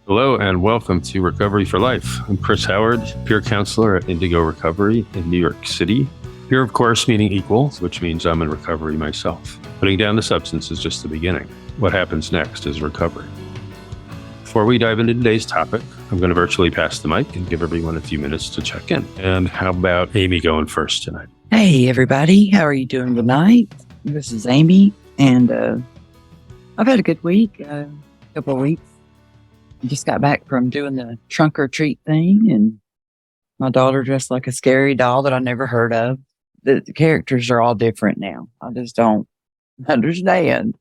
Hello and welcome to Recovery for Life. I'm Chris Howard, peer counselor at Indigo Recovery in New York City. Peer, of course, meaning equals, which means I'm in recovery myself. Putting down the substance is just the beginning. What happens next is recovery. Before we dive into today's topic, I'm going to virtually pass the mic and give everyone a few minutes to check in. And how about Amy going first tonight? Hey, everybody. How are you doing tonight? This is Amy, and I've had a good week, couple of weeks. I just got back from doing the trunk or treat thing, and my daughter dressed like a scary doll that I never heard of. The characters are all different now. I just don't understand.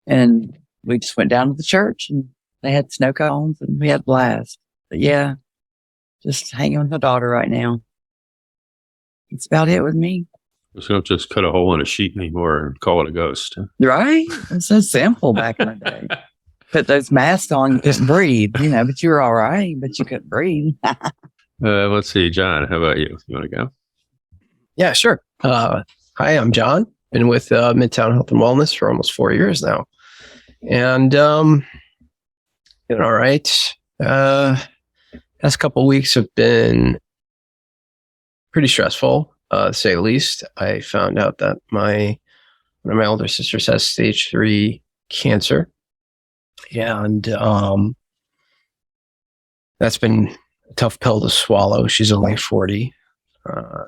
And we just went down to the church, and they had snow cones, and we had a blast. But yeah, just hanging with my daughter right now. That's about it with me. So don't just cut a hole in a sheet anymore and call it a ghost. Right? It's so simple back in the day. Put those masks on, you couldn't breathe, but you were all right, but you couldn't breathe. Let's see, John, how about you? You want to go? Yeah, sure. Hi, I'm John. Been with Midtown Health Wellness for almost 4 years now. And, doing all right. Last couple of weeks have been pretty stressful, to say the least. I found out that one of my older sisters has stage 3 cancer. And that's been a tough pill to swallow. She's only 40.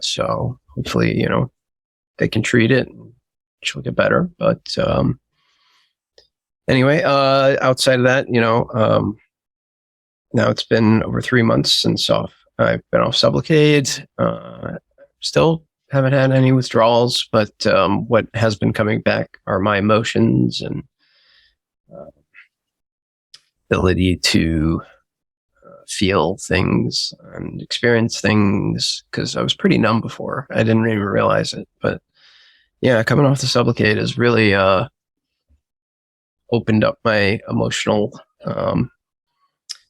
So hopefully, they can treat it and she'll get better. But anyway, outside of that, now it's been over 3 months since I've been off Suboxone. Still haven't had any withdrawals, but what has been coming back are my emotions and ability to feel things and experience things, because I was pretty numb before. I didn't even realize it. But yeah, coming off the Suboxone has really opened up my emotional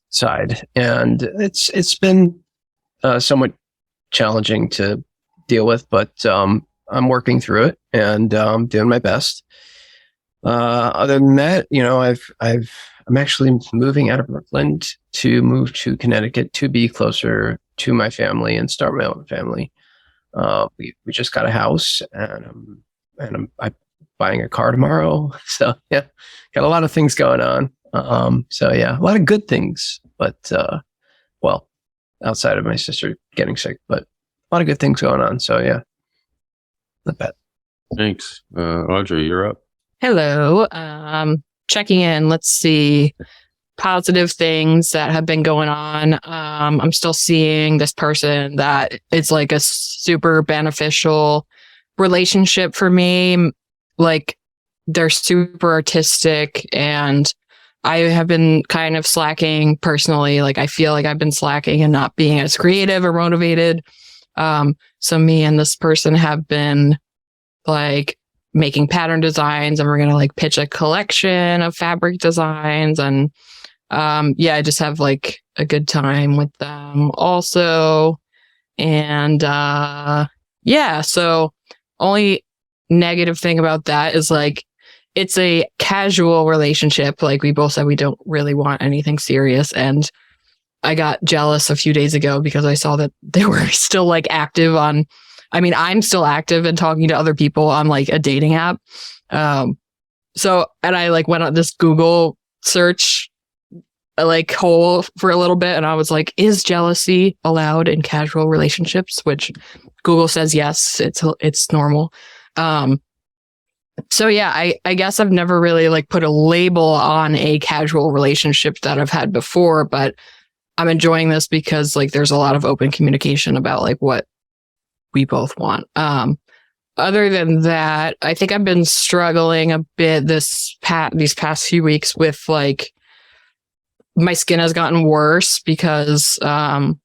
side, and it's been somewhat challenging to deal with, but I'm working through it and doing my best. Other than that, I'm actually moving out of Brooklyn to move to Connecticut to be closer to my family and start my own family. We just got a house, and I'm buying a car tomorrow. So yeah, got a lot of things going on. So yeah, a lot of good things, but well, outside of my sister getting sick, but a lot of good things going on. So yeah, not bad. Thanks. Audrey, you're up. Hello. Checking in. Let's see. Positive things that have been going on. I'm still seeing this person that it's like a super beneficial relationship for me. Like, they're super artistic, and I have been kind of slacking personally. Like, I feel like I've been slacking and not being as creative or motivated. So me and this person have been like making pattern designs, and we're going to like pitch a collection of fabric designs. And, I just have like a good time with them also. And, so only negative thing about that is like, it's a casual relationship. Like, we both said we don't really want anything serious. And I got jealous a few days ago because I saw that they were still like active on, I'm still active and talking to other people on like a dating app. And I like went on this Google search like hole for a little bit, and I was like, is jealousy allowed in casual relationships? Which Google says yes, it's normal. So yeah, I guess I've never really like put a label on a casual relationship that I've had before, but I'm enjoying this because like there's a lot of open communication about like what we both want. Other than that, I think I've been struggling a bit these past few weeks with like my skin has gotten worse because I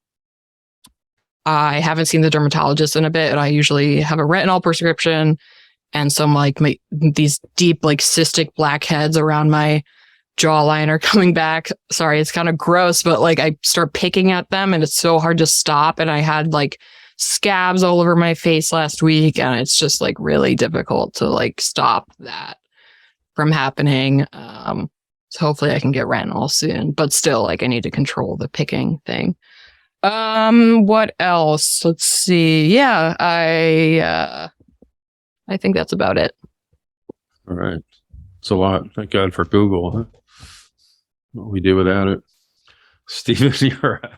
haven't seen the dermatologist in a bit, and I usually have a retinol prescription, and some like these deep like cystic blackheads around my jawline are coming back. Sorry, it's kind of gross, but like I start picking at them and it's so hard to stop. And I had like scabs all over my face last week, and it's just like really difficult to like stop that from happening. So hopefully I can get retinol soon, but still, like, I need to control the picking thing. What else? Let's see. Yeah, I think that's about it. All right. It's a lot. Thank God for Google. Huh? What we do without it. Stephen,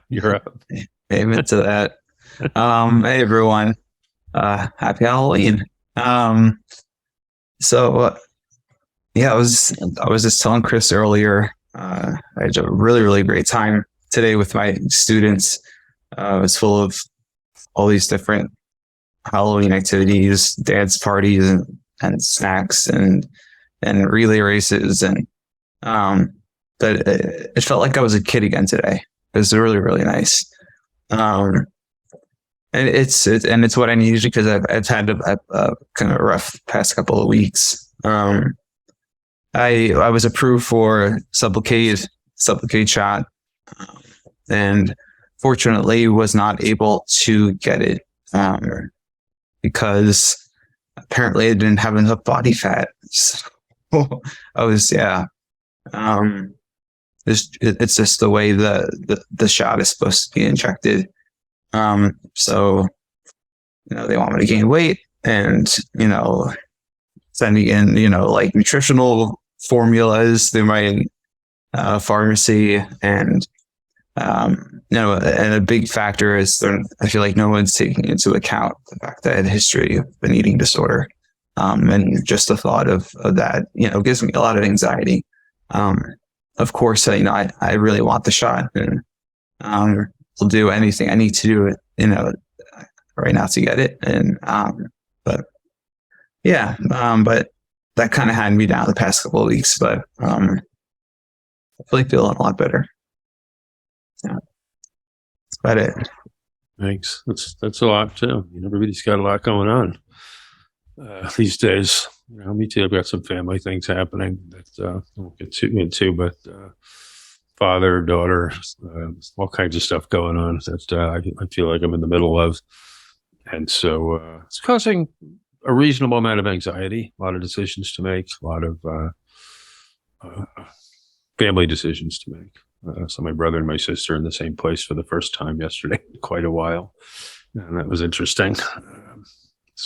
you're up. Amen to that. Hey everyone. Happy Halloween. Yeah, I was just telling Chris earlier, I had a really, really great time today with my students. It was full of all these different Halloween activities, dance parties and snacks and relay races. But it felt like I was a kid again today. It was really, really nice. And it's what I needed because I've had a kind of rough past couple of weeks. I was approved for Suboxone shot, and fortunately was not able to get it because apparently I didn't have enough body fat. So I was it's just the way the shot is supposed to be injected. So they want me to gain weight and sending in like nutritional formulas through my pharmacy, and and a big factor is I feel like no one's taking into account the fact that I had a history of an eating disorder, and just the thought of that gives me a lot of anxiety. Of course, I really want the shot, and will do anything I need to do right now to get it. And but that kind of had me down the past couple of weeks. But hopefully feeling a lot better. Yeah, that's about it. Thanks. That's a lot too. Everybody's got a lot going on these days. Me too. I've got some family things happening that I won't get too into, but father, daughter, all kinds of stuff going on that I feel like I'm in the middle of. And so it's causing a reasonable amount of anxiety, a lot of decisions to make, a lot of family decisions to make. So my brother and my sister in the same place for the first time yesterday in quite a while. And that was interesting.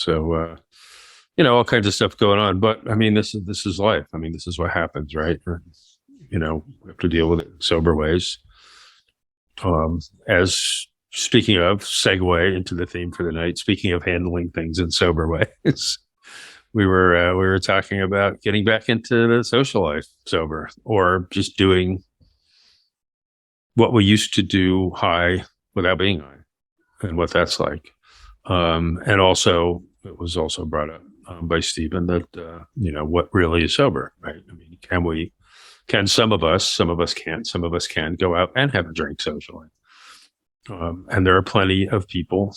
All kinds of stuff going on. But I mean, this is life. I mean, this is what happens, right? We have to deal with it in sober ways. As speaking of, segue into the theme for the night, speaking of handling things in sober ways, we were talking about getting back into the social life sober, or just doing what we used to do high without being high, and what that's like. And also, it was also brought up by Stephen that what really is sober, right? I mean, can some of us can't, some of us can go out and have a drink socially. And there are plenty of people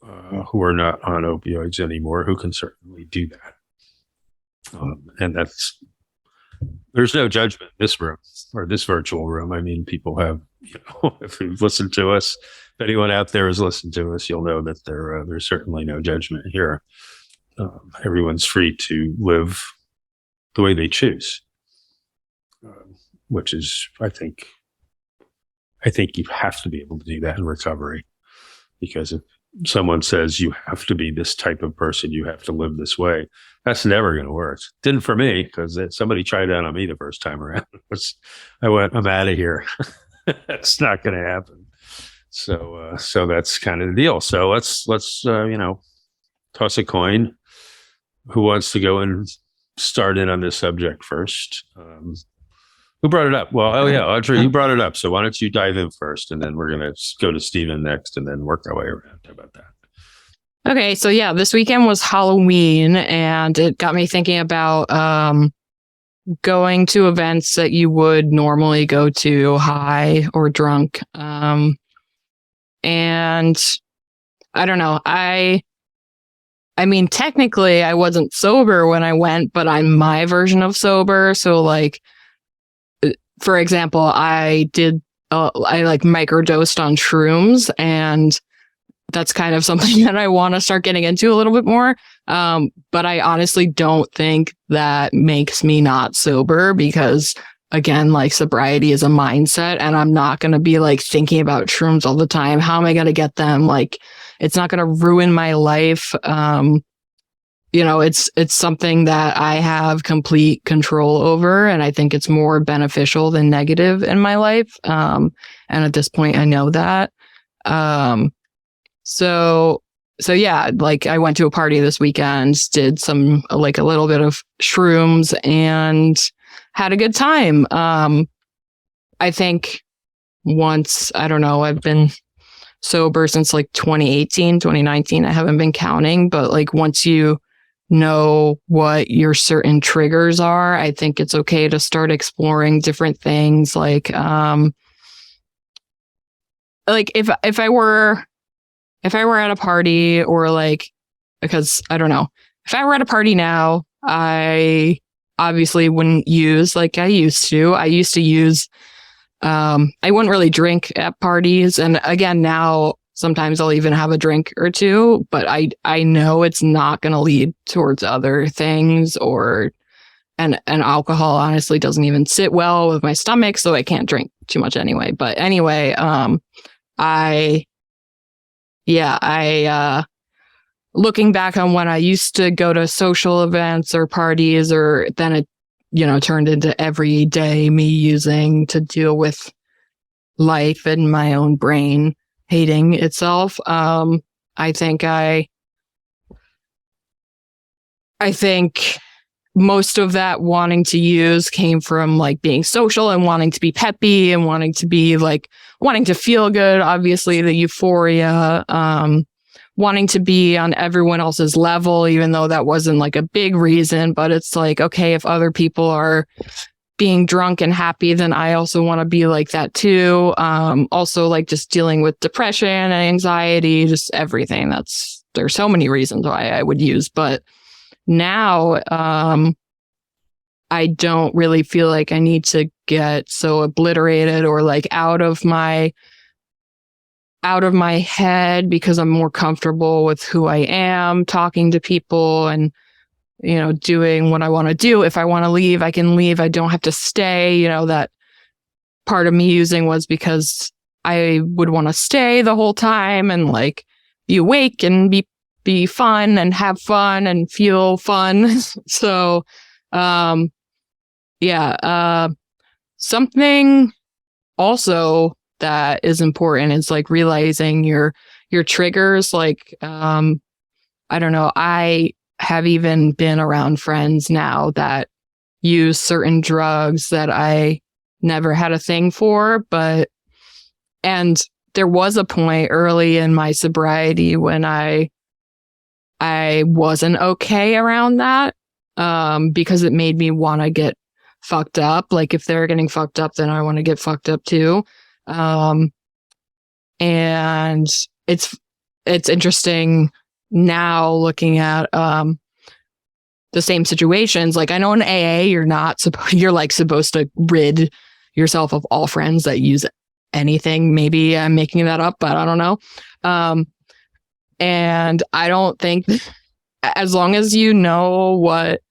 who are not on opioids anymore who can certainly do that. And there's no judgment in this room or this virtual room. I mean, people have, if you've listened to us, if anyone out there has listened to us, you'll know that there's certainly no judgment here. Everyone's free to live the way they choose, which is, I think you have to be able to do that in recovery, because if someone says you have to be this type of person, you have to live this way, that's never going to work. Didn't for me, because somebody tried that on me the first time around. I went, I'm out of here. That's not going to happen. So that's kind of the deal. So let's toss a coin. Who wants to go and start in on this subject first? Who brought it up? Well, Audrey, you brought it up. So why don't you dive in first, and then we're going to go to Stephen next, and then work our way around. How about that? Okay, so yeah, this weekend was Halloween, and it got me thinking about going to events that you would normally go to high or drunk. And I don't know. I mean, technically, I wasn't sober when I went, but I'm my version of sober. So, like, for example, I microdosed on shrooms, and that's kind of something that I want to start getting into a little bit more. But I honestly don't think that makes me not sober, because again, like sobriety is a mindset, and I'm not going to be like thinking about shrooms all the time. How am I going to get them? Like, it's not going to ruin my life. It's something that I have complete control over, and I think it's more beneficial than negative in my life. And at this point, I know that. So yeah, like I went to a party this weekend, did some like a little bit of shrooms and had a good time. I think once, I don't know, I've been sober since like 2018, 2019. I haven't been counting, but like once you know what your certain triggers are, I think it's okay to start exploring different things. Like if I were at a party, or like, because I don't know, if I were at a party now, I obviously wouldn't use like I used to. I used to use, I wouldn't really drink at parties. And again, now sometimes I'll even have a drink or two, but I know it's not going to lead towards other things, and alcohol honestly doesn't even sit well with my stomach. So I can't drink too much anyway. But anyway, I looking back on when I used to go to social events or parties, or then it, turned into everyday me using to deal with life and my own brain hating itself. I think most of that wanting to use came from like being social and wanting to be peppy and wanting to feel good. Obviously the euphoria, wanting to be on everyone else's level, even though that wasn't like a big reason, but it's like, okay, if other people are being drunk and happy, then I also want to be like that too. Also like just dealing with depression and anxiety, just everything. There's so many reasons why I would use, but now, I don't really feel like I need to get so obliterated or like out of my head, because I'm more comfortable with who I am, talking to people and, doing what I want to do. If I want to leave, I can leave. I don't have to stay. That part of me using was because I would want to stay the whole time and like be awake and be fun and have fun and feel fun. So, something also that is important is like realizing your triggers. Like, I don't know, I have even been around friends now that use certain drugs that I never had a thing for, and there was a point early in my sobriety when I wasn't okay around that, because it made me want to get fucked up. Like if they're getting fucked up, then I want to get fucked up too. And it's interesting now looking at the same situations. Like I know in AA, you're like supposed to rid yourself of all friends that use anything. Maybe I'm making that up, but I don't know. And I don't think, as long as you know what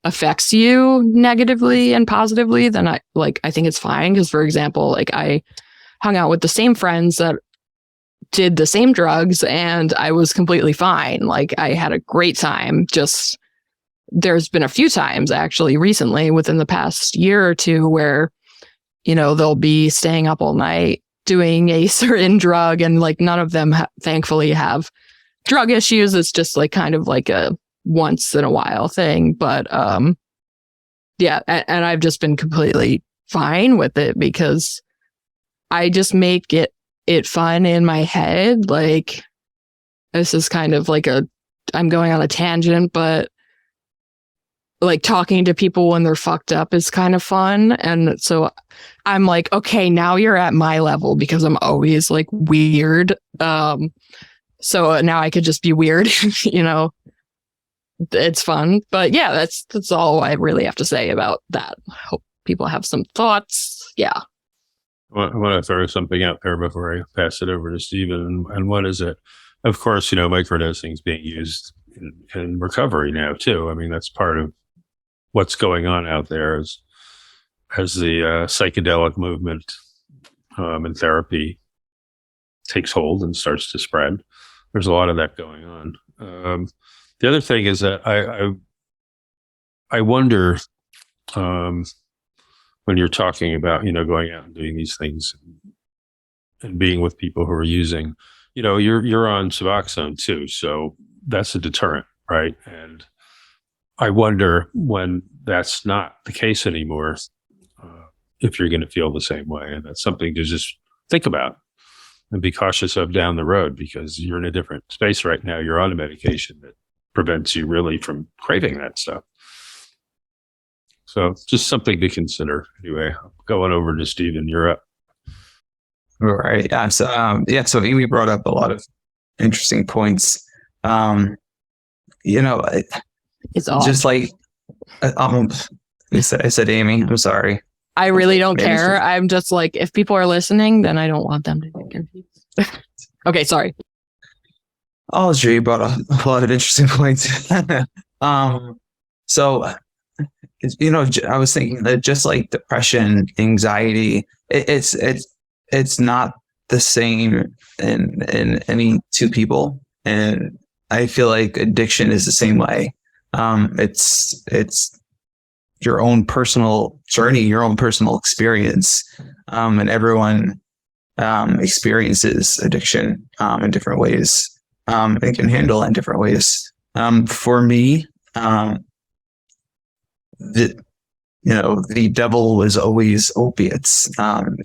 affects you negatively and positively, then I think it's fine. Because for example, like I hung out with the same friends that did the same drugs and I was completely fine. Like I had a great time. Just there's been a few times actually recently within the past year or two where, they'll be staying up all night doing a certain drug, and like none of them thankfully have drug issues. It's just like kind of like a once in a while thing. But and I've just been completely fine with it because I just make it fun in my head. Like this is kind of like I'm going on a tangent, but like talking to people when they're fucked up is kind of fun. And so I'm like, okay, now you're at my level, because I'm always like weird. So now I could just be weird, it's fun. But yeah, that's all I really have to say about that. Hope people have some thoughts. Yeah. I want to throw something out there before I pass it over to Stephen. And what is it? Of course, microdosing is being used in recovery now too. I mean, that's part of what's going on out there. Is as the psychedelic movement and therapy takes hold and starts to spread. There's a lot of that going on. The other thing is that I wonder when you're talking about, going out and doing these things and being with people who are using, you're on Suboxone too. So that's a deterrent, right? And I wonder when that's not the case anymore, if you're going to feel the same way. And that's something to just think about and be cautious of down the road, because you're in a different space right now. You're on a medication that prevents you really from craving that stuff. So just something to consider. Anyway, going over to Stephen, you're up. Right. Yeah. So Amy brought up a lot of interesting points. It's all. Just like, I said, Amy, I'm sorry. I really don't Maybe care. it's I'm just like, if people are listening, then I don't want them to get confused. Okay, sorry. Oh, sure. You brought a lot of interesting points. So, I was thinking that just like depression, anxiety, it's not the same in any two people. And I feel like addiction is the same way. It's your own personal journey, your own personal experience. And everyone experiences addiction in different ways, and can handle it in different ways. For me, the devil was always opiates.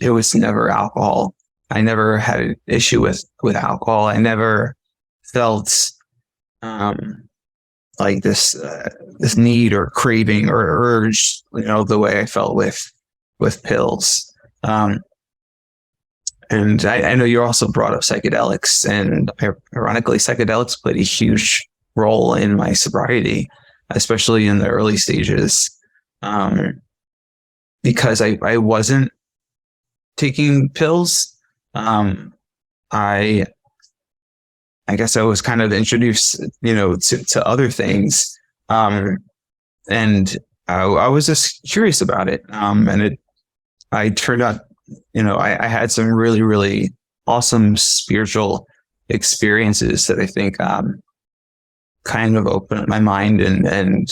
It was never alcohol. I never had an issue with alcohol. I never felt like this need or craving or urge, the way I felt with pills. And I know you also brought up psychedelics, and ironically, psychedelics played a huge role in my sobriety, especially in the early stages, because I wasn't taking pills. I guess I was kind of introduced, to other things, and I was just curious about it, and I turned out. I had some really, really awesome spiritual experiences that I think kind of opened up my mind and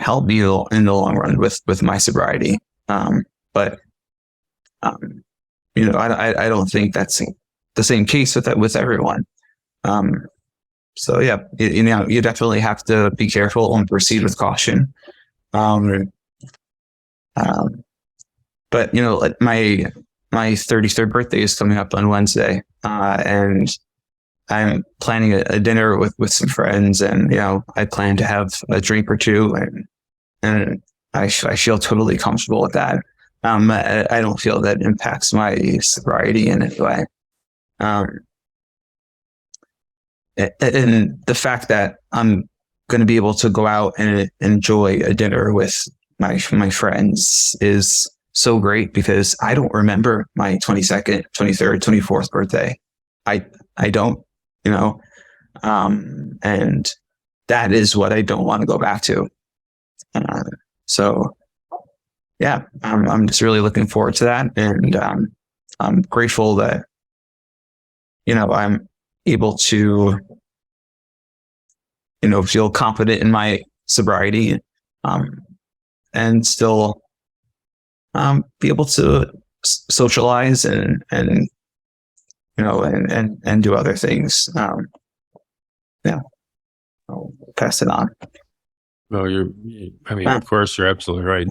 helped me in the long run with my sobriety. But I don't think that's the same case with everyone. So yeah, you definitely have to be careful and proceed with caution. But like my 33rd birthday is coming up on Wednesday, and I'm planning a dinner with some friends, and I plan to have a drink or two, and I feel totally comfortable with that. I don't feel that impacts my sobriety in any way. And the fact that I'm going to be able to go out and enjoy a dinner with my friends is so great, because I don't remember my 22nd, 23rd, 24th birthday. I don't, and that is what I don't want to go back to. So yeah, I'm just really looking forward to that. And I'm grateful that, I'm able to, feel confident in my sobriety, and still be able to socialize and do other things. Yeah, I'll pass it on. Well, of course, you're absolutely right.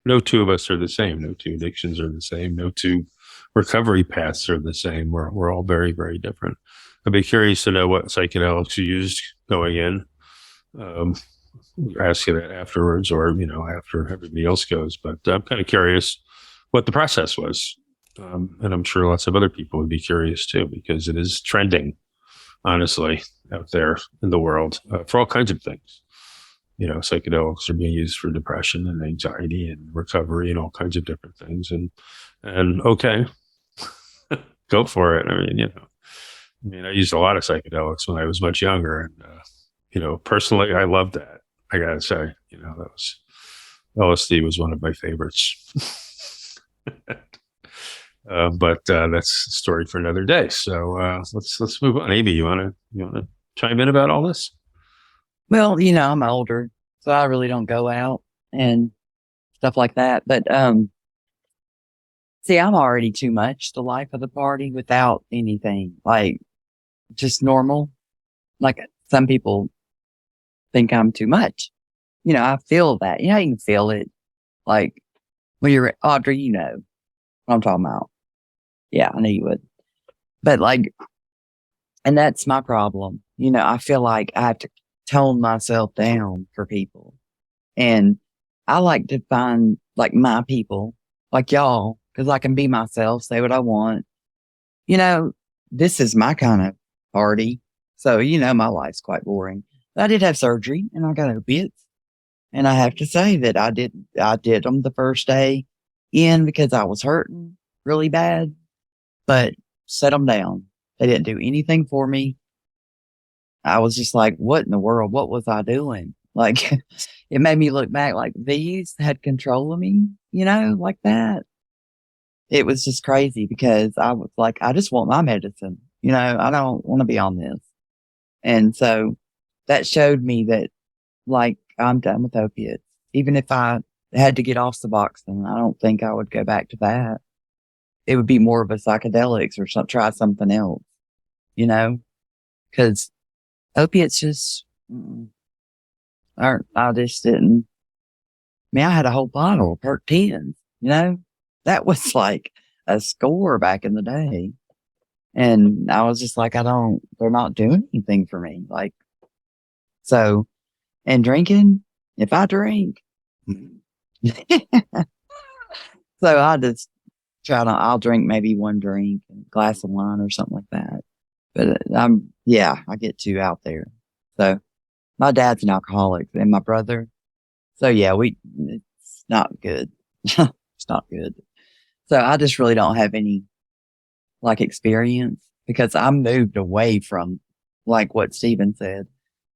No two of us are the same. No two addictions are the same. No two recovery paths are the same. We're all very, very different. I'd be curious to know what psychedelics you used going in. Ask you that afterwards, or after everybody else goes. But I'm kind of curious what the process was, and I'm sure lots of other people would be curious too, because it is trending, honestly, out there in the world for all kinds of things. Psychedelics are being used for depression and anxiety and recovery and all kinds of different things. And okay, go for it. I used a lot of psychedelics when I was much younger, and personally, I loved that. I gotta say, that was LSD was one of my favorites. But that's a story for another day. So let's move on. Amy, you wanna chime in about all this? Well, I'm older, so I really don't go out and stuff like that. But see, I'm already too much the life of the party without anything, like just normal. Like some people think I'm too much. I feel that. You can feel it. Like when you're Audrey, you know what I'm talking about. Yeah, I knew you would. But and that's my problem. I feel like I have to tone myself down for people. And I like to find like my people, like y'all, because I can be myself, say what I want. This is my kind of party. So, my life's quite boring. I did have surgery and I got opiates. And I have to say that I did them the first day in because I was hurting really bad, but set them down. They didn't do anything for me. I was just like, what in the world? What was I doing? Like, it made me look back like these had control of me, like that. It was just crazy because I was like, I just want my medicine. I don't want to be on this. And so that showed me that like I'm done with opiates. Even if I had to get off Suboxone, I don't think I would go back to that. It would be more of a psychedelics or try something else, because opiates just aren't, I just didn't. I had a whole bottle of Perk 10s, that was like a score back in the day. And I was just like, they're not doing anything for me. Like, so, and drinking, if I drink, so I just I'll drink maybe one drink, a glass of wine or something like that. But I get too out there. So my dad's an alcoholic and my brother. So yeah, it's not good. It's not good. So I just really don't have any like experience because I moved away from like what Stephen said.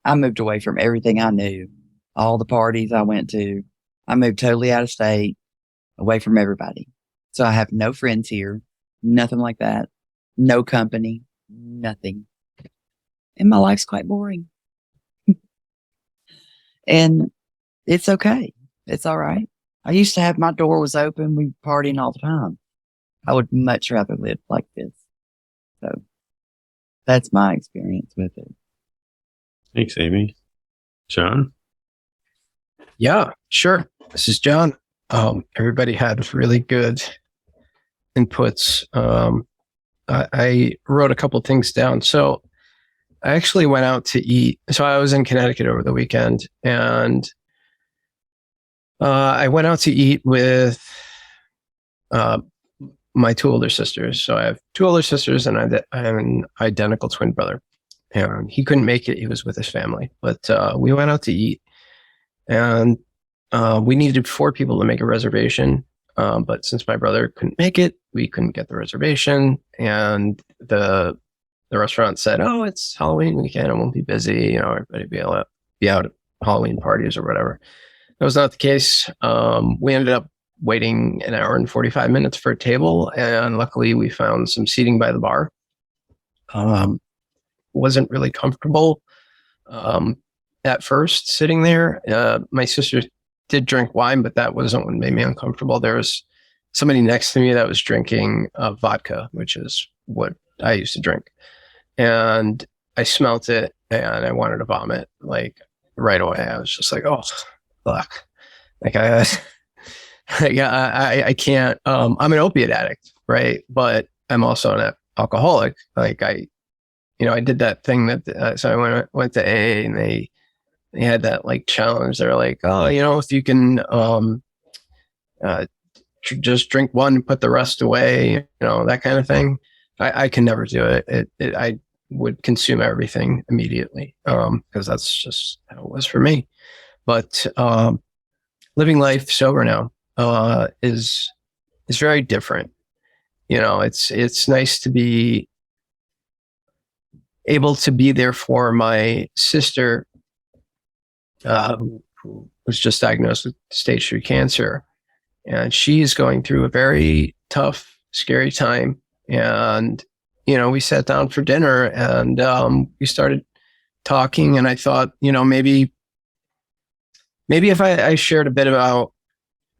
I moved away from everything I knew, all the parties I went to. I moved totally out of state, away from everybody. So I have no friends here, nothing like that, no company, nothing. And my life's quite boring. And it's okay. It's all right. I used to have my door was open. We partying all the time. I would much rather live like this. So that's my experience with it. Thanks, Amy. John? Yeah, sure. This is John. Everybody had really good inputs. I wrote a couple things down. So I actually went out to eat. So I was in Connecticut over the weekend, and I went out to eat with my two older sisters. So I have two older sisters, and I have an identical twin brother. And he couldn't make it. He was with his family. But we went out to eat, and we needed 4 people to make a reservation. But since my brother couldn't make it, we couldn't get the reservation. And the restaurant said, "Oh, it's Halloween weekend. It won't be busy. Everybody be out at Halloween parties or whatever." That was not the case. We ended up waiting an hour and 45 minutes for a table, and luckily we found some seating by the bar. Wasn't really comfortable at first sitting there. My sister did drink wine, but that wasn't what made me uncomfortable. There was somebody next to me that was drinking vodka, which is what I used to drink. And I smelt it and I wanted to vomit like right away. I was just like, oh, fuck. Like I can't, I'm an opiate addict, right? But I'm also an alcoholic. Like I did that thing that, so I went to AA, and they had that like challenge. They're like, oh, if you can, just drink one and put the rest away, that kind of thing. I can never do it. I would consume everything immediately, because that's just how it was for me. But, living life sober now, is very different. It's nice to be able to be there for my sister, who was just diagnosed with stage 3 cancer. And she is going through a very tough, scary time. And, we sat down for dinner and we started talking. And I thought, maybe if I shared a bit about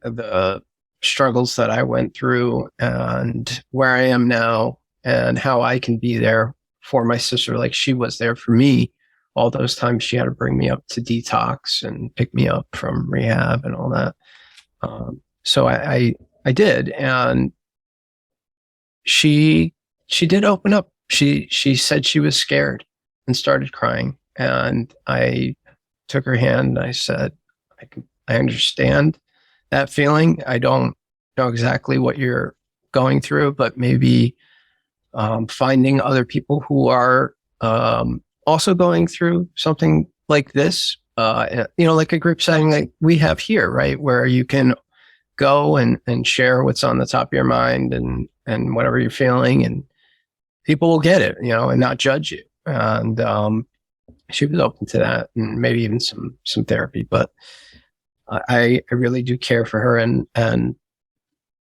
the struggles that I went through and where I am now and how I can be there for my sister, like she was there for me all those times she had to bring me up to Detox and pick me up from rehab and all that. So I did, and she did open up. She said she was scared and started crying, and I took her hand and I said, I understand that feeling. I don't know exactly what you're going through, but maybe finding other people who are also going through something like this, like a group setting like we have here, right? Where you can go and share what's on the top of your mind and whatever you're feeling, and people will get it, and not judge you. And she was open to that, and maybe even some therapy. But I really do care for her and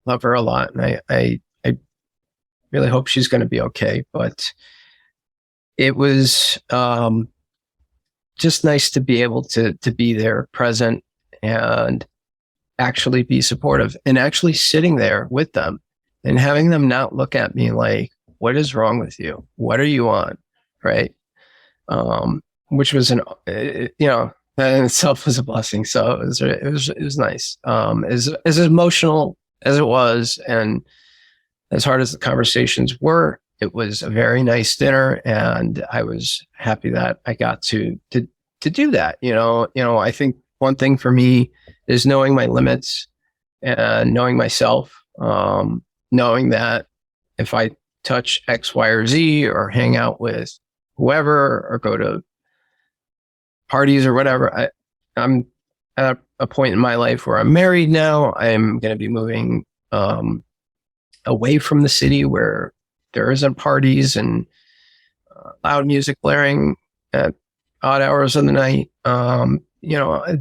love her a lot, and I really hope she's going to be okay. But it was just nice to be able to be there, present, and actually be supportive, and actually sitting there with them and having them not look at me like, what is wrong with you? What are you on? Right. Which was that in itself was a blessing. So it was nice. As emotional as it was, and as hard as the conversations were, it was a very nice dinner, and I was happy that I got to do that. I think one thing for me is knowing my limits and knowing myself, knowing that if I touch X, Y, or Z, or hang out with whoever, or go to parties or whatever, I'm at a point in my life where I'm married now. I'm going to be moving away from the city where there isn't parties and loud music blaring at odd hours of the night.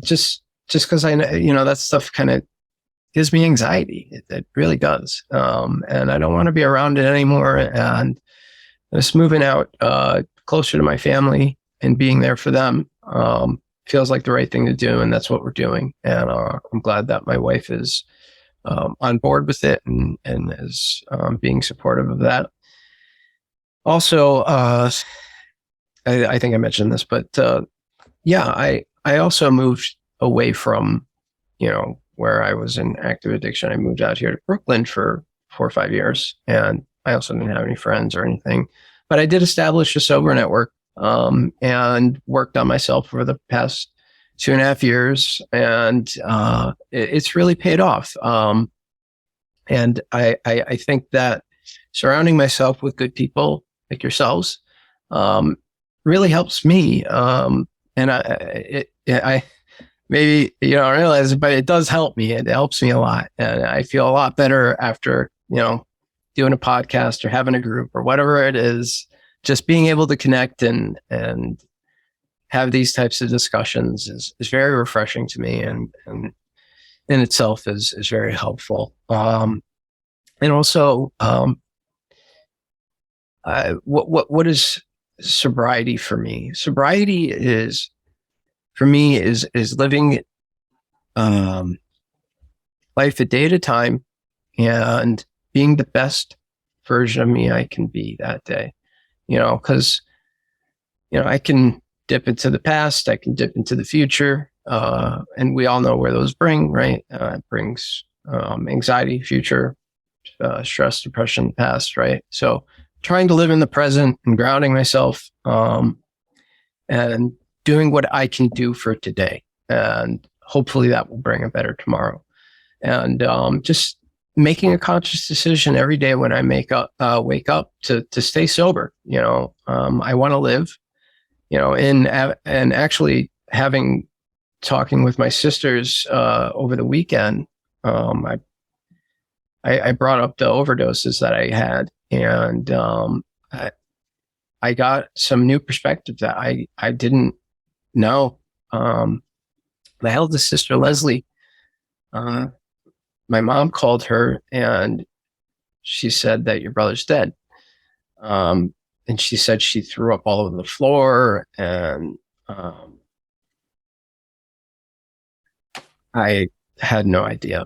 Just because I know, that stuff kind of gives me anxiety. It really does. And I don't want to be around it anymore. And just moving out closer to my family and being there for them feels like the right thing to do. And that's what we're doing. And I'm glad that my wife is on board with it and is being supportive of that. Also, I think I mentioned this, but I also moved away from, where I was in active addiction. I moved out here to Brooklyn for 4 or 5 years, and I also didn't have any friends or anything, but I did establish a sober network and worked on myself for the past 2.5 years, and it's really paid off. And I think that surrounding myself with good people like yourselves really helps me. And I maybe you don't realize it, but it does help me. It helps me a lot, and I feel a lot better after doing a podcast or having a group or whatever it is. Just being able to connect and have these types of discussions is very refreshing to me, and in itself is very helpful. And also, what is sobriety for me? Sobriety is living life a day at a time and being the best version of me I can be that day. Because I can dip into the past, I can dip into the future, and we all know where those bring, right? It brings anxiety, future, stress, depression, past, right? So trying to live in the present and grounding myself, and doing what I can do for today, and hopefully that will bring a better tomorrow. And just making a conscious decision every day when I wake up to stay sober. I want to live. And actually talking with my sisters over the weekend, I brought up the overdoses that I had, and I got some new perspective that I didn't know my eldest sister, Leslie, my mom called her and she said that your brother's dead. And she said she threw up all over the floor, and I had no idea.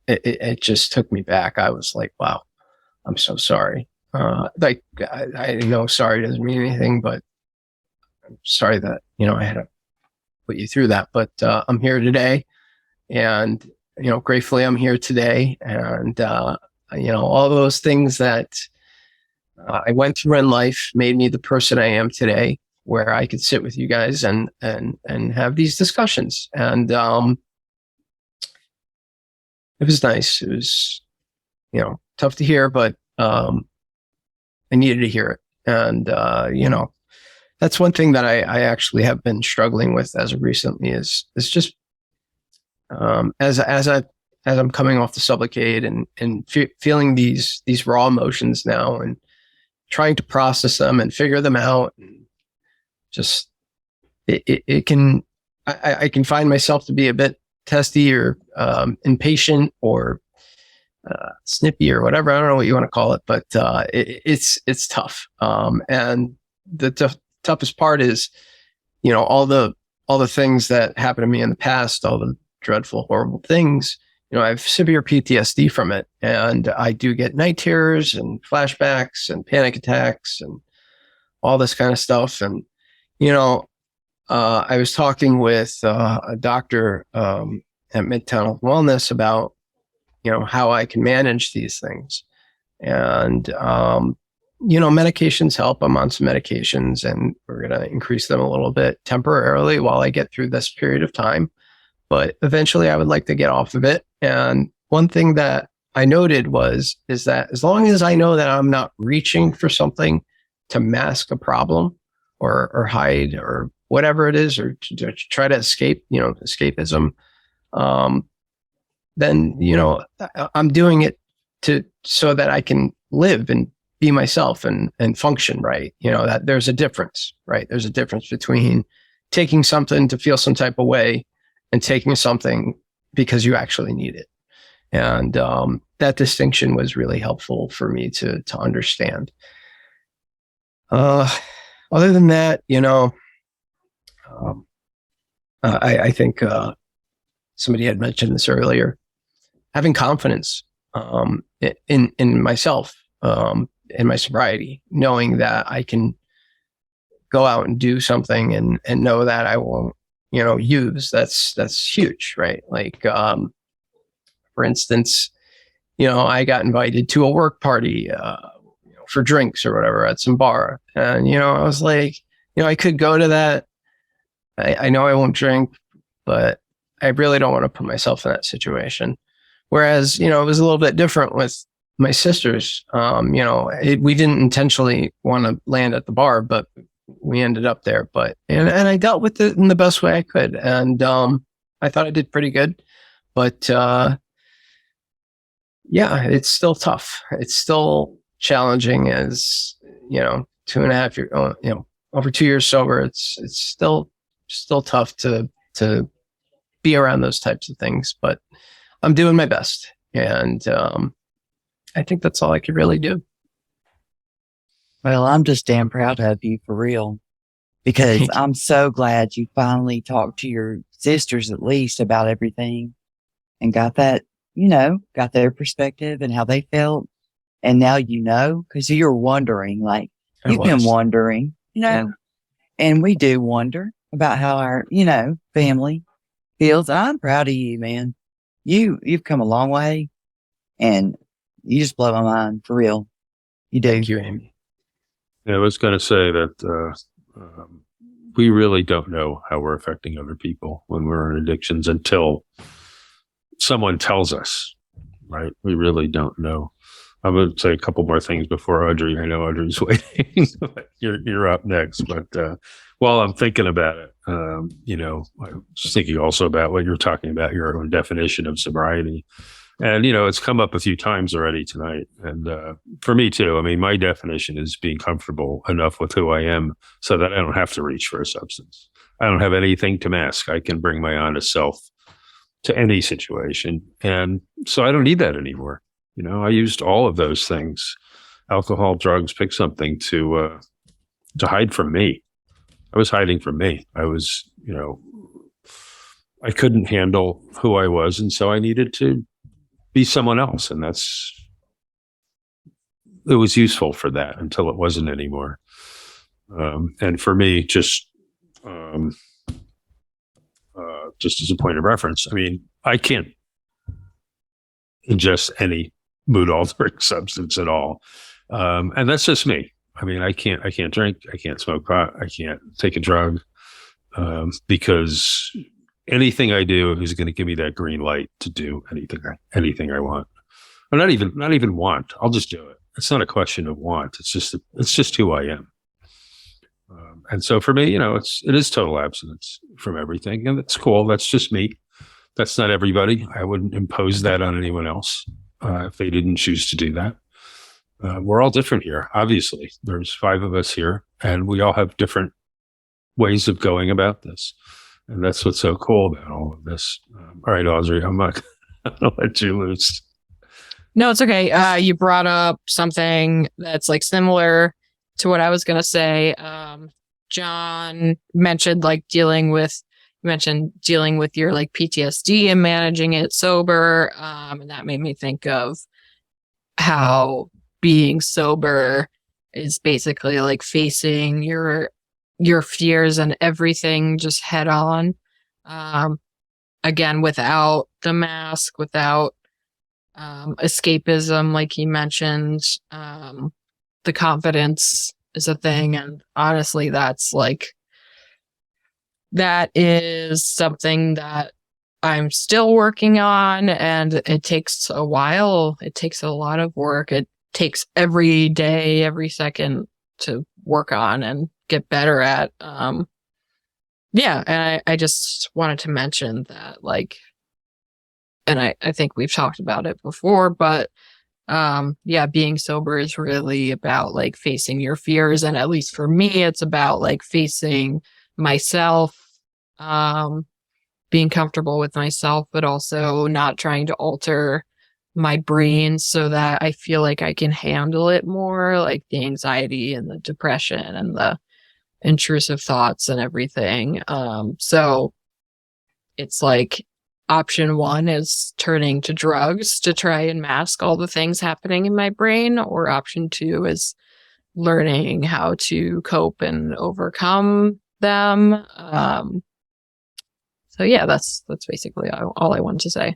It just took me back. I was like, wow, I'm so sorry. I know sorry doesn't mean anything, but I'm sorry that, I had to put you through that. But I'm here today, and, gratefully I'm here today. And, all those things that I went through in life made me the person I am today, where I could sit with you guys and have these discussions. And it was nice. It was, tough to hear, but I needed to hear it. And, that's one thing that I actually have been struggling with as of recently is just as I'm coming off the Suboxone and feeling these raw emotions now and trying to process them and figure them out. And just I can find myself to be a bit testy or impatient or snippy or whatever. I don't know what you want to call it, but it's tough. And the toughest part is, all the things that happened to me in the past, all the dreadful, horrible things. I have severe PTSD from it, and I do get night terrors and flashbacks and panic attacks and all this kind of stuff. And, I was talking with a doctor at Midtown Health Wellness about, how I can manage these things. And, medications help. I'm on some medications, and we're going to increase them a little bit temporarily while I get through this period of time. But eventually I would like to get off of it. And one thing that I noted is that as long as I know that I'm not reaching for something to mask a problem or hide or whatever it is, or to try to escape, escapism, then, I'm doing it so that I can live and be myself and function, right? That there's a difference, right? There's a difference between taking something to feel some type of way and taking something because you actually need it. And that distinction was really helpful for me to understand. Other than that, I think somebody had mentioned this earlier, having confidence in myself, in my sobriety, knowing that I can go out and do something and know that I won't, use. That's huge, right? Like, for instance, I got invited to a work party, for drinks or whatever at some bar. And, I was like, I could go to that. I know I won't drink, but I really don't want to put myself in that situation. Whereas, it was a little bit different with my sisters. We didn't intentionally want to land at the bar, but we ended up there. And I dealt with it in the best way I could. And I thought I did pretty good. But it's still tough. It's still challenging as, 2.5 years, over 2 years sober. It's still tough to be around those types of things, but I'm doing my best. And I think that's all I could really do. Well, I'm just damn proud of you for real, because I'm so glad you finally talked to your sisters at least about everything and got that, got their perspective and how they felt. And now, because you're wondering, like you've been wondering, and we do wonder about how our, family feels. I'm proud of you, man. You've come a long way, and you just blow my mind for real. You do. Thank you, Amy. Yeah, I was going to say that we really don't know how we're affecting other people when we're in addictions until someone tells us, right? We really don't know. I'm going to say a couple more things before Audrey. I know Audrey's waiting. You're up next. But while I'm thinking about it, I'm just thinking also about what you're talking about, your own definition of sobriety. And, it's come up a few times already tonight. And for me, too, my definition is being comfortable enough with who I am so that I don't have to reach for a substance. I don't have anything to mask. I can bring my honest self to any situation. And so I don't need that anymore. I used all of those things, alcohol, drugs, pick something to hide from me. I was hiding from me. I was, I couldn't handle who I was. And so I needed to be someone else. And it was useful for that until it wasn't anymore. And for me, just as a point of reference, I can't ingest any mood altering substance at all. And that's just me. I can't drink, I can't smoke pot, I can't take a drug, because anything I do is going to give me that green light to do anything I want. Or not even want. I'll just do it. It's not a question of want. It's just who I am. And so for me, it is total abstinence from everything, and that's cool. That's just me. That's not everybody. I wouldn't impose that on anyone else if they didn't choose to do that. We're all different here. Obviously, there's 5 of us here, and we all have different ways of going about this. And that's what's so cool about all of this. All right, Audrey, I'm not going to let you loose. No, it's okay. You brought up something that's like similar to what I was going to say. John mentioned dealing with your like PTSD and managing it sober. And that made me think of how being sober is basically like facing your fears and everything just head on. Again, without the mask, without escapism, like he mentioned. The confidence is a thing, and honestly, that is something that I'm still working on, and it takes a while. It takes a lot of work. It takes every day, every second to work on and get better at. And I just wanted to mention that, and I think we've talked about it before, but being sober is really about facing your fears. And at least for me, it's about facing myself, being comfortable with myself, but also not trying to alter my brain so that I feel like I can handle it more, like the anxiety and the depression and the intrusive thoughts and everything. So it's option 1 is turning to drugs to try and mask all the things happening in my brain, or option 2 is learning how to cope and overcome them. That's basically all I wanted to say.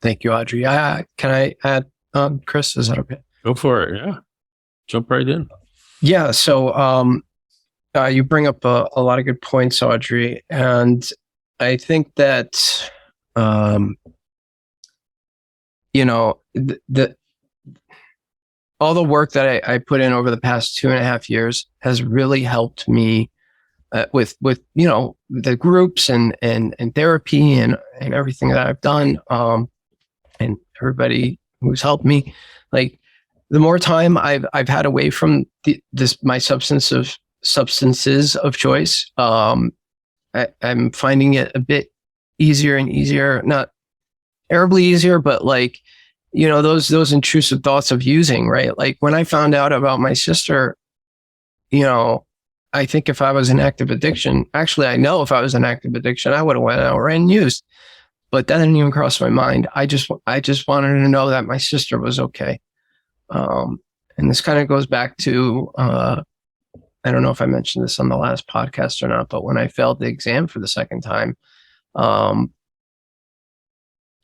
Thank you, Audrey. Can I add, Chris? Is that okay? Go for it. Yeah. Jump right in. Yeah. So you bring up a lot of good points, Audrey. And I think that, all the work that I put in over the past 2.5 years has really helped me with the groups and therapy and everything that I've done, and everybody who's helped me. The more time I've had away from my substances of choice, I'm finding it a bit easier and easier, not terribly easier, but those intrusive thoughts of using, right? When I found out about my sister, I think if I was in active addiction, actually, I know if I was in active addiction, I would have went out and used, but that didn't even cross my mind. I just wanted to know that my sister was okay. And this kind of goes back to, I don't know if I mentioned this on the last podcast or not, but when I failed the exam for the second time, I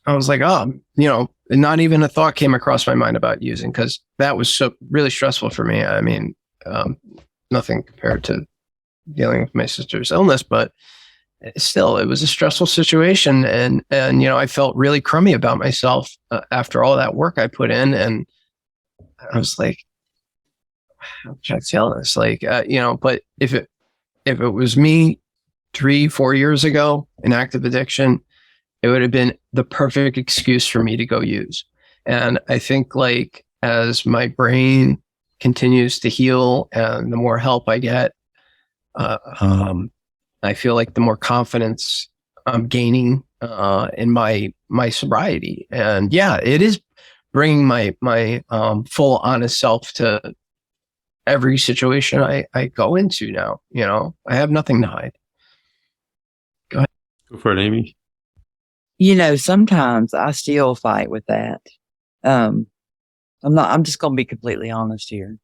was like, not even a thought came across my mind about using, because that was so really stressful for me. Nothing compared to dealing with my sister's illness, but still, it was a stressful situation. And I felt really crummy about myself after all that work I put in. And I was like, how should I tell this? But if it was me 3-4 years ago in active addiction, it would have been the perfect excuse for me to go use. And I think as my brain continues to heal and the more help I get, I feel like the more confidence I'm gaining in my sobriety. And yeah, it is bringing my full honest self to every situation I go into now. You know, I have nothing to hide. Go for it, Amy. Sometimes I still fight with that. I'm just going to be completely honest here.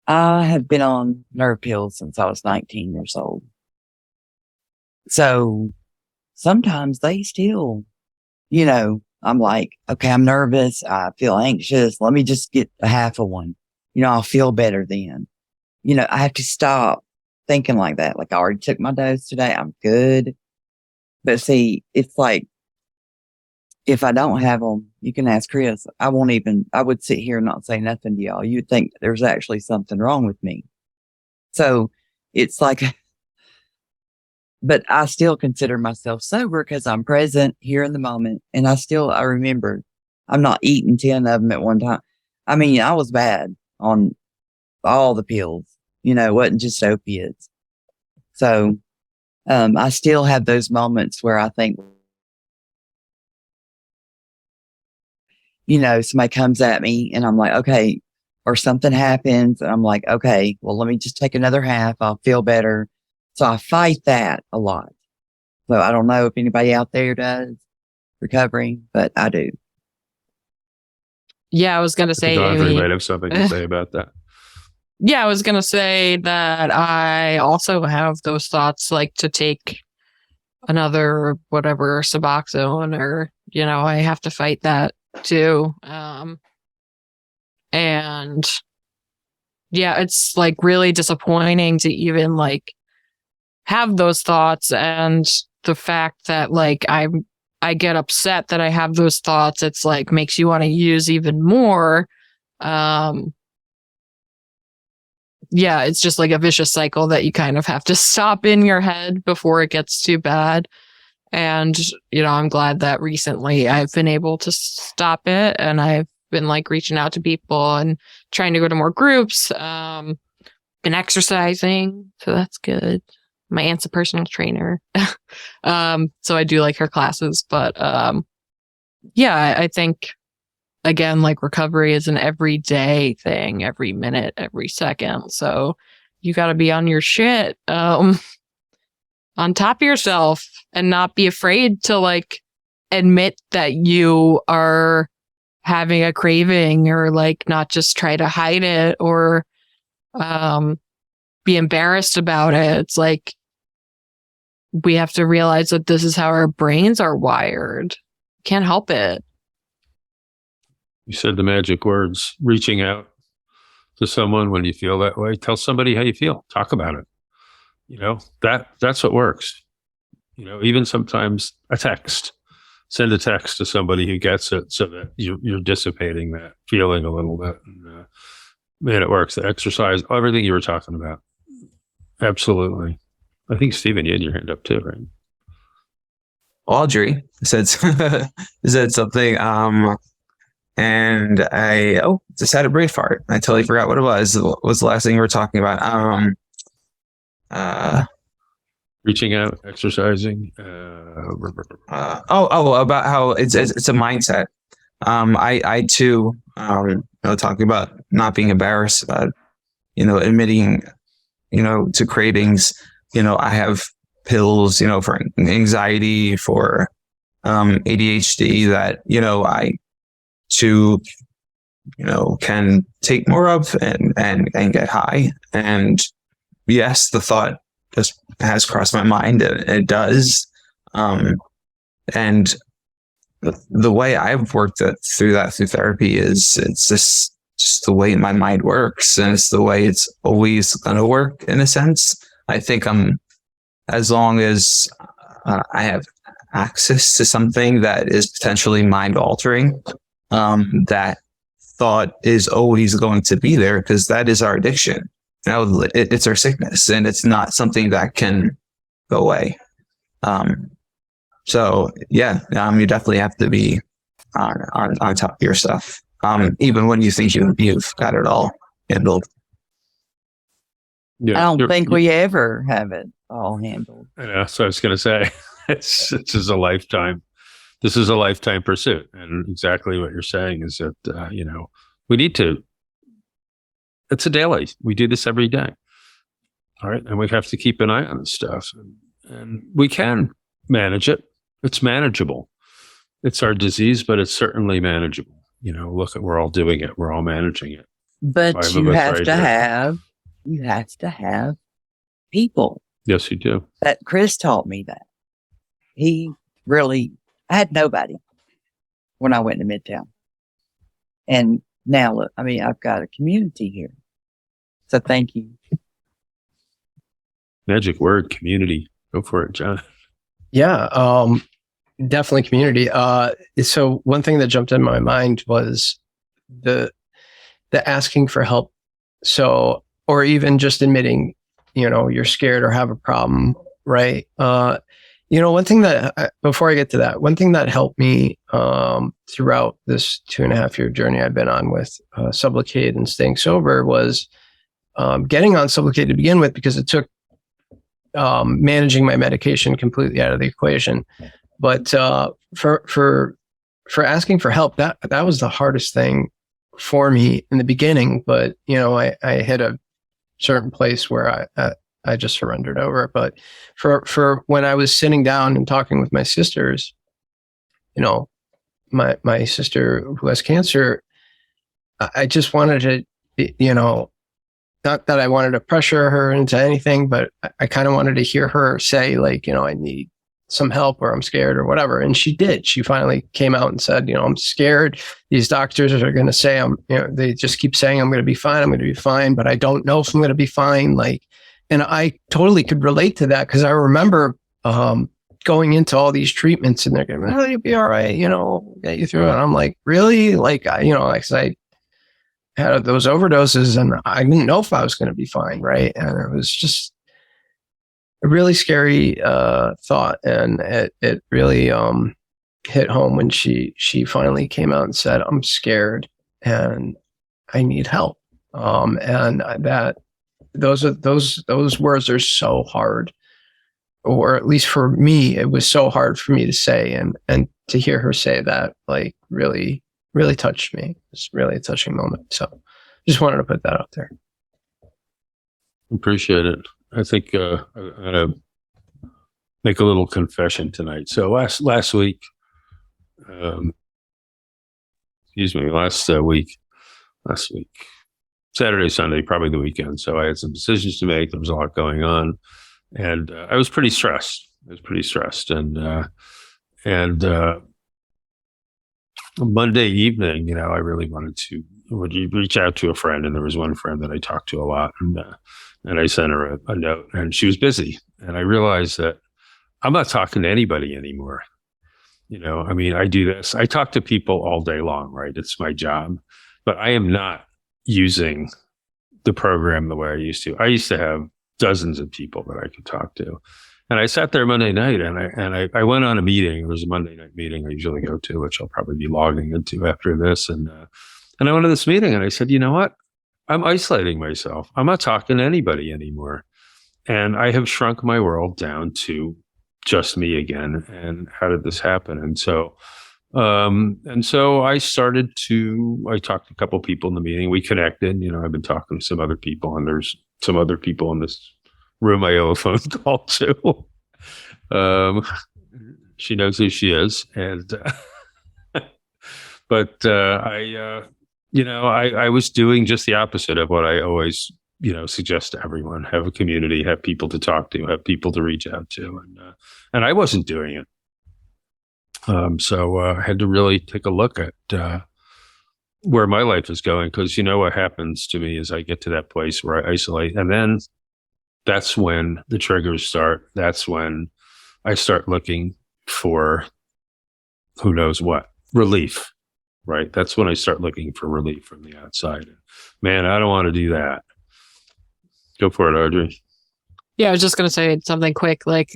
I have been on nerve pills since I was 19 years old. So sometimes they still, I'm like, okay, I'm nervous. I feel anxious. Let me just get a half of one. I'll feel better then. I have to stop thinking like that. Like, I already took my dose today. I'm good. But see, it's like, if I don't have them, you can ask Chris. I would sit here and not say nothing to y'all. You'd think there's actually something wrong with me. So it's like, but I still consider myself sober because I'm present here in the moment. And I remember I'm not eating 10 of them at one time. I mean, I was bad on all the pills, it wasn't just opiates. So, I still have those moments where I think, somebody comes at me and I'm like, okay, or something happens and I'm like, okay, well, let me just take another half. I'll feel better. So I fight that a lot. So I don't know if anybody out there does recovery, but I do. Yeah, I was going to say, Audrey might have something to say about that. Yeah, I was going to say that I also have those thoughts, like to take another whatever Suboxone, or, I have to fight that too. And yeah, it's like really disappointing to even like have those thoughts, and the fact that like I get upset that I have those thoughts. It's like makes you want to use even more. Yeah, it's just like a vicious cycle that you kind of have to stop in your head before it gets too bad. And, I'm glad that recently I've been able to stop it, and I've been like reaching out to people and trying to go to more groups, been exercising. So that's good. My aunt's a personal trainer. So I do like her classes, but, yeah, I think again, like recovery is an everyday thing, every minute, every second. So you got to be on your shit, on top of yourself, and not be afraid to like admit that you are having a craving, or like not just try to hide it, or be embarrassed about it. It's like we have to realize that this is how our brains are wired. Can't help it. You said the magic words, reaching out to someone when you feel that way. Tell somebody how you feel. Talk about it. That's what works. Even sometimes a text. Send a text to somebody who gets it, so that you're dissipating that feeling a little bit. And, man, it works. The exercise, everything you were talking about. Absolutely. I think, Stephen, you had your hand up too, right? Audrey said something, and I just had a brain fart. I totally forgot what it was. What was the last thing we were talking about? Reaching out, exercising. About how it's a mindset. I too, talking about not being embarrassed about, admitting, to cravings. I have pills, for anxiety, for ADHD that, I too, can take more of and get high. And yes, the thought just has crossed my mind, and it does. And the way I've worked through therapy is it's just the way my mind works, and it's the way it's always going to work in a sense. I think as long as I have access to something that is potentially mind altering, that thought is always going to be there, because that is our addiction. It's our sickness, and it's not something that can go away. So yeah, you definitely have to be on top of your stuff, even when you think you've got it all handled. Yeah, I don't think we ever have it all handled. I know. So I was going to say, this is a lifetime. This is a lifetime pursuit, and exactly what you're saying is that we need to. It's a daily. We do this every day. All right, and we have to keep an eye on this stuff, and we can manage it. It's manageable. It's our disease, but it's certainly manageable. Look at, we're all doing it. We're all managing it. But Five you of us have right to here. have people. Yes, you do. That Chris taught me that. I had nobody when I went to Midtown. And now look, I've got a community here. So thank you. Magic word, community. Go for it, John. Yeah, definitely community. So one thing that jumped in my mind was the asking for help. So, or even just admitting, you're scared or have a problem, right? One thing that, before I get to that, one thing that helped me throughout this 2.5-year journey I've been on with Sublocade and staying sober was getting on Sublocade to begin with, because it took managing my medication completely out of the equation. But for asking for help, that was the hardest thing for me in the beginning. But I hit a certain place where I just surrendered over. But for when I was sitting down and talking with my sisters, my sister who has cancer, I just wanted to, not that I wanted to pressure her into anything, but I kind of wanted to hear her say, like, I need some help, or I'm scared, or whatever. And she did. She finally came out and said, I'm scared. These doctors are going to say they just keep saying I'm going to be fine. I'm going to be fine, but I don't know if I'm going to be fine. And I totally could relate to that, because I remember going into all these treatments, and they're going, "Oh, you'll be all right. We'll get you through it." And I'm like, really? Because I had those overdoses, and I didn't know if I was going to be fine, right? And it was just a really scary thought, and it really hit home when she finally came out and said, "I'm scared and I need help." And that those words are so hard, or at least for me, it was so hard for me to say, and to hear her say that, like, really, really touched me. It's really a touching moment. So just wanted to put that out there. Appreciate it. I think I'm going to make a little confession tonight. So last week, last week, Saturday, Sunday, probably the weekend. So I had some decisions to make. There was a lot going on, and I was pretty stressed. And Monday evening, I really wanted to reach out to a friend, and there was one friend that I talked to a lot, and I sent her a note, and she was busy, and I realized that I'm not talking to anybody anymore. I do this. I talk to people all day long, right? It's my job, but I am not using the program the way I used to. I used to have dozens of people that I could talk to. And I sat there Monday night, and I went on a meeting. It was a Monday night meeting I usually go to, which I'll probably be logging into after this. And I went to this meeting, and I said, you know what? I'm isolating myself. I'm not talking to anybody anymore. And I have shrunk my world down to just me again. And how did this happen? And so I started I talked to a couple people in the meeting. We connected. I've been talking to some other people, and there's some other people in this room I owe a phone call to. She knows who she is. And, but I was doing just the opposite of what I always, suggest to everyone: have a community, have people to talk to, have people to reach out to. And I wasn't doing it. So I had to really take a look at where my life is going, because what happens to me is I get to that place where I isolate, and then that's when the triggers start. That's when I start looking for who knows what relief, right? That's when I start looking for relief from the outside. Man, I don't want to do that. Go for it, Audrey. Yeah, I was just going to say something quick. Like,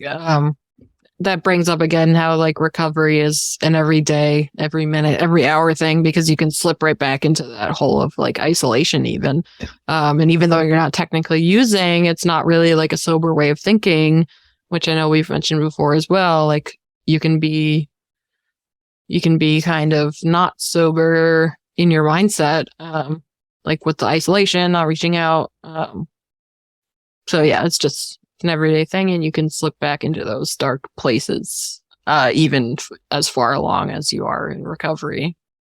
that brings up again how like recovery is an every day, every minute, every hour thing, because you can slip right back into that hole of like isolation even. And even though you're not technically using, it's not really like a sober way of thinking, which I know we've mentioned before as well. Like you can be kind of not sober in your mindset, like with the isolation, not reaching out. So yeah, it's just an everyday thing, and you can slip back into those dark places, even as far along as you are in recovery,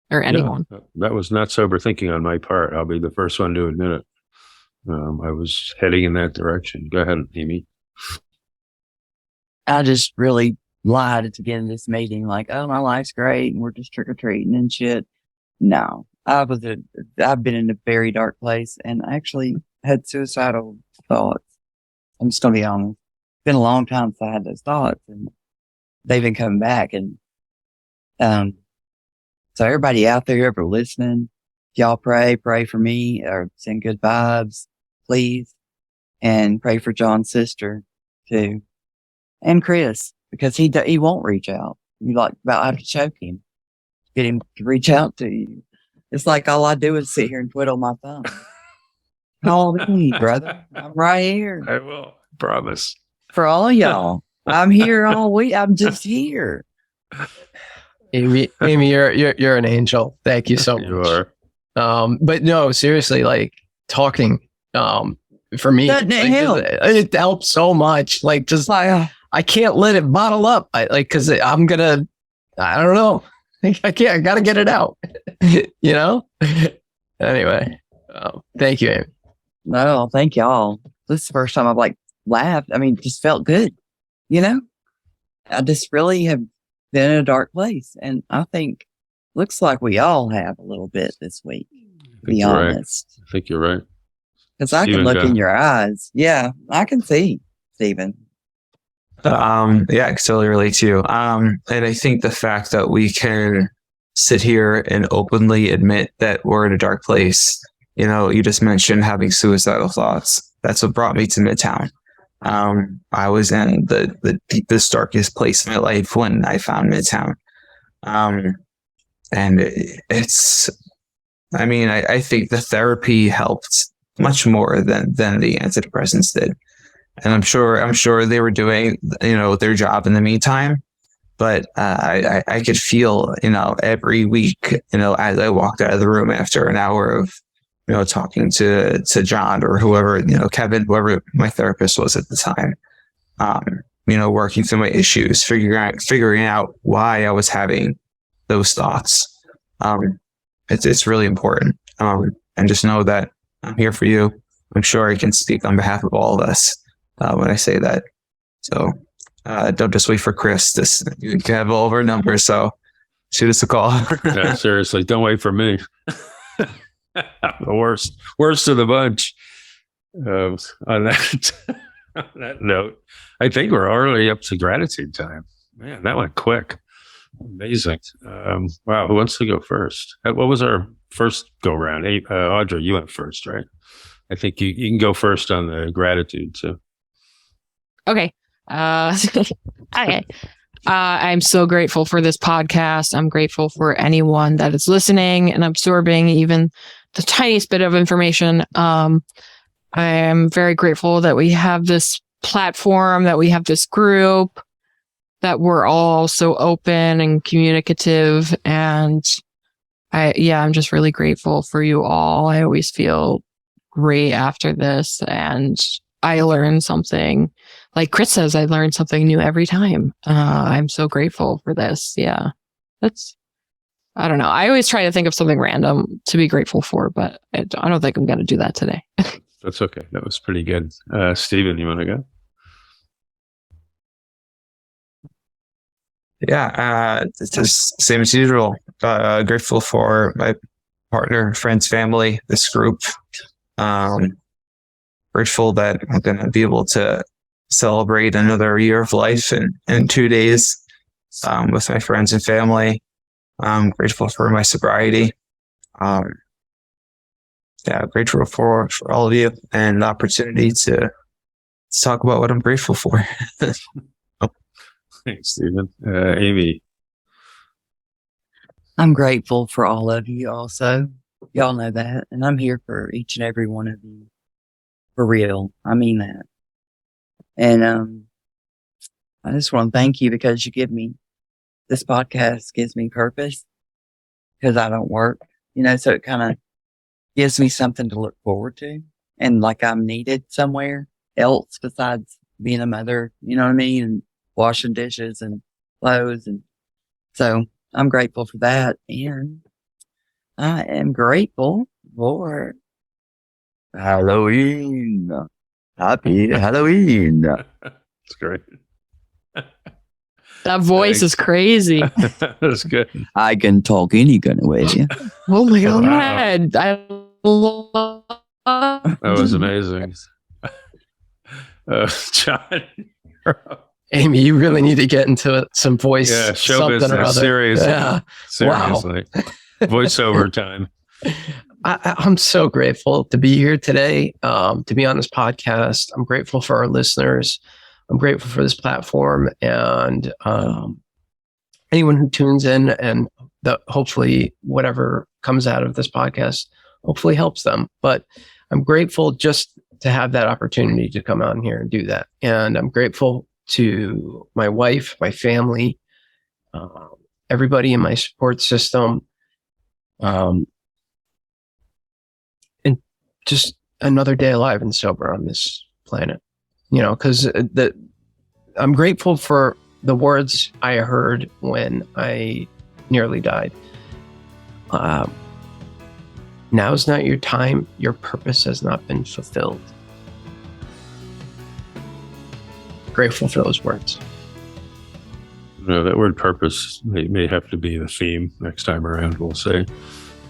or anyone. Yeah, that was not sober thinking on my part. I'll be the first one to admit it. I was heading in that direction. Go ahead, Amy. I just really lied at the beginning of this meeting, like, oh, my life's great, and we're just trick or treating and shit. No, I've been in a very dark place, and I actually had suicidal thoughts. I'm just gonna be honest. It's been a long time since I had those thoughts, and they've been coming back. And so everybody out there ever listening, if y'all pray for me, or send good vibes, please, and pray for John's sister too, and Chris, because he won't reach out. You like about have to choke him, get him to reach out to you. It's like all I do is sit here and twiddle my thumb. Call me, brother. I'm right here. I will. Promise. For all of y'all. I'm here all week. I'm just here. Amy, you're an angel. Thank you so much. You are. But no, seriously, like talking, for me, Doesn't it help? it helps so much. Like just I can't let it bottle up. Cause I don't know. I gotta get it out, you know? Anyway, thank you, Amy. No, thank y'all. This is the first time I've like laughed. I mean, just felt good, you know? I just really have been in a dark place. And I think looks like we all have a little bit this week, to be honest. Right. I think you're right. Because I can look in your eyes. Yeah, I can see, Stephen. Yeah, I can totally relate to you. And I think the fact that we can sit here and openly admit that we're in a dark place. You know, you just mentioned having suicidal thoughts. That's what brought me to Midtown. I was in the deepest, darkest place in my life when I found Midtown. And I think the therapy helped much more than the antidepressants did. And I'm sure they were doing, their job in the meantime. But I could feel, every week, as I walked out of the room after an hour of, talking to John or whoever, Kevin, whoever my therapist was at the time, working through my issues, figuring out why I was having those thoughts. It's really important. And just know that I'm here for you. I'm sure I can speak on behalf of all of us when I say that. So don't just wait for Chris. You can have all of our numbers. So shoot us a call. Yeah, seriously, don't wait for me. The worst of the bunch. On that note, I think we're already up to gratitude time. Man, that went quick. Amazing. Wow, who wants to go first? What was our first go round? Audrey, you went first, right? I think you can go first on the gratitude too. Okay. Okay. I'm so grateful for this podcast. I'm grateful for anyone that is listening and absorbing even the tiniest bit of information. I am very grateful that we have this platform, that we have this group, that we're all so open and communicative. And I'm just really grateful for you all. I always feel great after this, and I learn something. Like Chris says, I learn something new every time. I'm so grateful for this. Yeah. I don't know. I always try to think of something random to be grateful for, but I don't think I'm going to do that today. That's okay. That was pretty good. Stephen, you want to go? Yeah. It's just same as usual. Grateful for my partner, friends, family, this group. Grateful that I'm going to be able to celebrate another year of life in 2 days with my friends and family. I'm grateful for my sobriety. Grateful for all of you and the opportunity to talk about what I'm grateful for. Thanks, Stephen. Amy. I'm grateful for all of you also. Y'all know that. And I'm here for each and every one of you. For real. I mean that. And I just want to thank you because you give me this podcast gives me purpose because I don't work, so it kind of gives me something to look forward to. And like I'm needed somewhere else besides being a mother, you know what I mean? And washing dishes and clothes. And so I'm grateful for that. And I am grateful for Halloween. Happy Halloween. That's great. That voice is crazy. That's good. I can talk any kind of way. Oh my Wow. God. I love That was amazing. John. Amy, you really need to get into some voice. Yeah, show something or business. other. Seriously. Yeah. Seriously. Voiceover time. I'm so grateful to be here today, to be on this podcast. I'm grateful for our listeners. I'm grateful for this platform and anyone who tunes in, and hopefully whatever comes out of this podcast hopefully helps them. But I'm grateful just to have that opportunity to come on here and do that. And I'm grateful to my wife, my family, everybody in my support system, and just another day alive and sober on this planet. Because I'm grateful for the words I heard when I nearly died. Now's not your time. Your purpose has not been fulfilled. Grateful for those words. That word purpose may have to be the theme next time around, we'll say.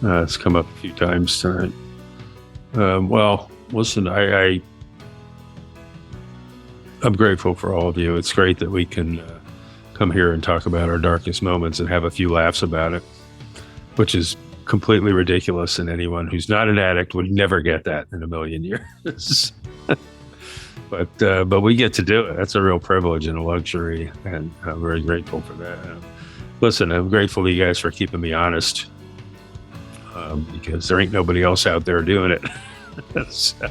It's come up a few times tonight. Well, listen, I'm grateful for all of you. It's great that we can come here and talk about our darkest moments and have a few laughs about it, which is completely ridiculous, and anyone who's not an addict would never get that in a million years. But we get to do it. That's a real privilege and a luxury, and I'm very grateful for that. Listen, I'm grateful to you guys for keeping me honest, because there ain't nobody else out there doing it. So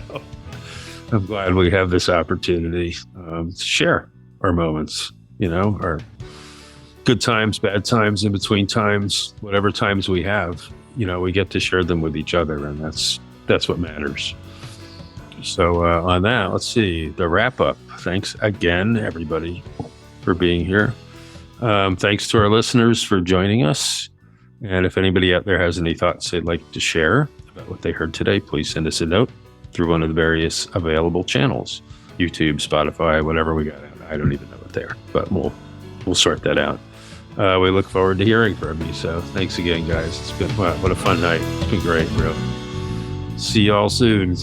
I'm glad we have this opportunity to share our moments, our good times, bad times, in between times, whatever times we have, we get to share them with each other, and that's what matters. So on that, let's see the wrap up. Thanks again, everybody, for being here. Thanks to our listeners for joining us. And if anybody out there has any thoughts they'd like to share about what they heard today, please send us a note through one of the various available channels, YouTube, Spotify, whatever we got out. I don't even know what they are, but we'll sort that out. We look forward to hearing from you. So thanks again, guys. It's been, what a fun night. It's been great, really. See y'all soon.